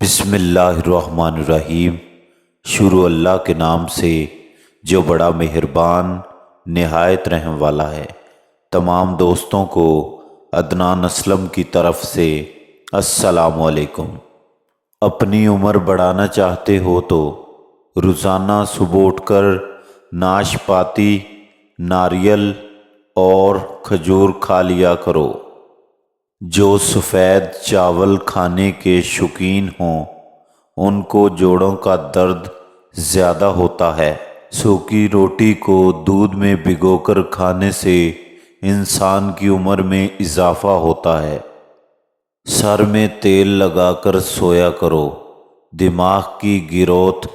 بسم اللہ الرحمن الرحیم۔ شروع اللہ کے نام سے جو بڑا مہربان نہایت رحم والا ہے۔ تمام دوستوں کو عدنان اسلم کی طرف سے السلام علیکم۔ اپنی عمر بڑھانا چاہتے ہو تو روزانہ صبح اٹھ کر ناشپاتی، ناریل اور کھجور کھا لیا کرو۔ جو سفید چاول کھانے کے شوقین ہوں ان کو جوڑوں کا درد زیادہ ہوتا ہے۔ سوکھی روٹی کو دودھ میں بھگو کر کھانے سے انسان کی عمر میں اضافہ ہوتا ہے۔ سر میں تیل لگا کر سویا کرو، دماغ کی گروتھ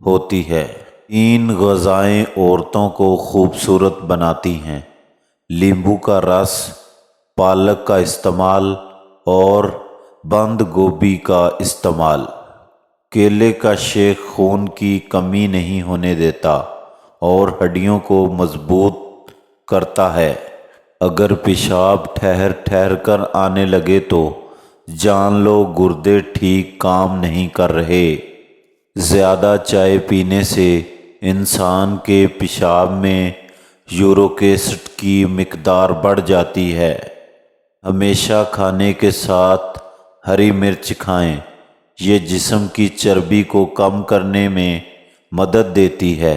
ہوتی ہے۔ 3 غذائیں عورتوں کو خوبصورت بناتی ہیں: لیمبو کا رس، پالک کا استعمال اور بند گوبھی کا استعمال۔ کیلے کا شیک خون کی کمی نہیں ہونے دیتا اور ہڈیوں کو مضبوط کرتا ہے۔ اگر پیشاب ٹھہر ٹھہر کر آنے لگے تو جان لو گردے ٹھیک کام نہیں کر رہے۔ زیادہ چائے پینے سے انسان کے پیشاب میں یورک ایسڈ کی مقدار بڑھ جاتی ہے۔ ہمیشہ کھانے کے ساتھ ہری مرچ کھائیں، یہ جسم کی چربی کو کم کرنے میں مدد دیتی ہے۔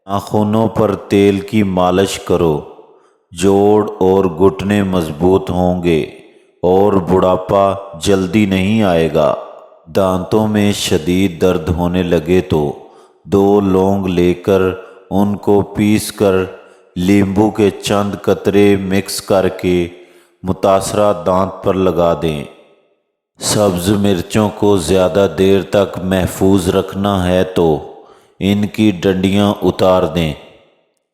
ناخنوں پر تیل کی مالش کرو، جوڑ اور گھٹنے مضبوط ہوں گے اور بڑھاپا جلدی نہیں آئے گا۔ دانتوں میں شدید درد ہونے لگے تو 2 لونگ لے کر ان کو پیس کر لیمبو کے چند قطرے مکس کر کے متاثرہ دانت پر لگا دیں۔ سبز مرچوں کو زیادہ دیر تک محفوظ رکھنا ہے تو ان کی ڈنڈیاں اتار دیں۔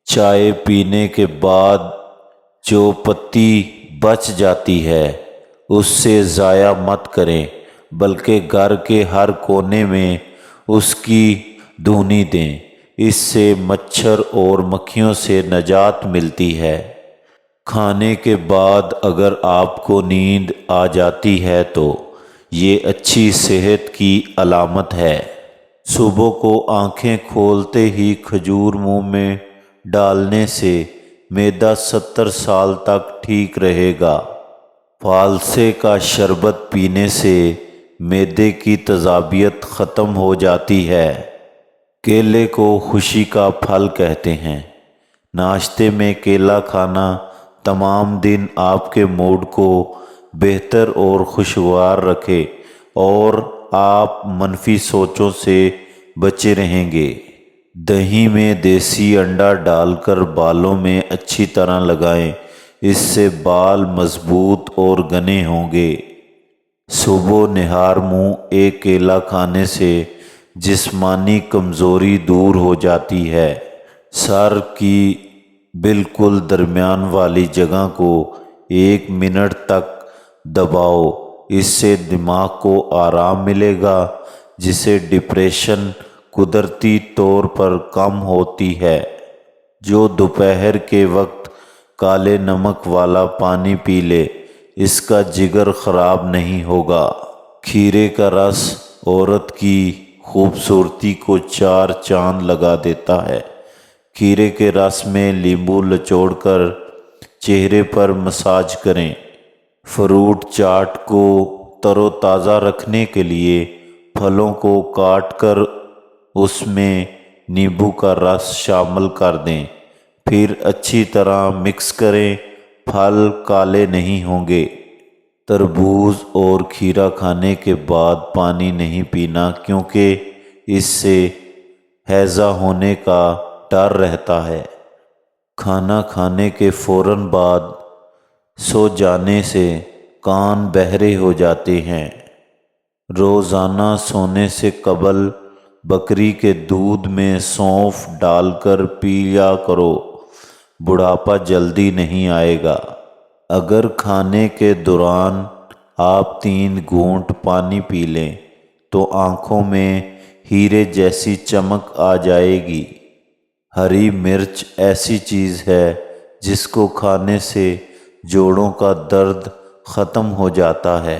چائے پینے کے بعد جو پتی بچ جاتی ہے اس سے ضائع مت کریں بلکہ گھر کے ہر کونے میں اس کی دھونی دیں۔ اس سے مچھر اور مکھیوں سے نجات ملتی ہے۔ کھانے کے بعد اگر آپ کو نیند آ جاتی ہے تو یہ اچھی صحت کی علامت ہے۔ صبح کو آنکھیں کھولتے ہی کھجور منہ میں ڈالنے سے معدہ 70 سال تک ٹھیک رہے گا۔ فالسے کا شربت پینے سے معدے کی تیزابیت ختم ہو جاتی ہے۔ کیلے کو خوشی کا پھل کہتے ہیں۔ ناشتے میں کیلا کھانا تمام دن آپ کے موڈ کو بہتر اور خوشگوار رکھے اور آپ منفی سوچوں سے بچے رہیں گے۔ دہی میں دیسی انڈا ڈال کر بالوں میں اچھی طرح لگائیں، اس سے بال مضبوط اور گھنے ہوں گے۔ صبح نہار منہ ایک کیلا کھانے سے جسمانی کمزوری دور ہو جاتی ہے۔ سر کی بالکل درمیان والی جگہ کو 1 منٹ تک دباؤ، اس سے دماغ کو آرام ملے گا جس سے ڈپریشن قدرتی طور پر کم ہوتی ہے۔ جو دوپہر کے وقت کالے نمک والا پانی پی لے اس کا جگر خراب نہیں ہوگا۔ کھیرے کا رس عورت کی خوبصورتی کو 4 چاند لگا دیتا ہے۔ کھیرے کے رس میں لیمبو نچوڑ کر چہرے پر مساج کریں۔ فروٹ چاٹ کو تر و تازہ رکھنے کے لیے پھلوں کو کاٹ کر اس میں نیمبو کا رس شامل کر دیں، پھر اچھی طرح مکس کریں، پھل کالے نہیں ہوں گے۔ تربوز اور کھیرا کھانے کے بعد پانی نہیں پینا کیونکہ اس سے ہیضہ ہونے کا ڈر رہتا ہے۔ کھانا کھانے کے فوراً بعد سو جانے سے کان بہرے ہو جاتے ہیں۔ روزانہ سونے سے قبل بکری کے دودھ میں سونف ڈال کر پیا کرو، بڑھاپا جلدی نہیں آئے گا۔ اگر کھانے کے دوران آپ 3 گھونٹ پانی پی لیں تو آنکھوں میں ہیرے جیسی چمک آ جائے گی۔ ہری مرچ ایسی چیز ہے جس کو کھانے سے جوڑوں کا درد ختم ہو جاتا ہے۔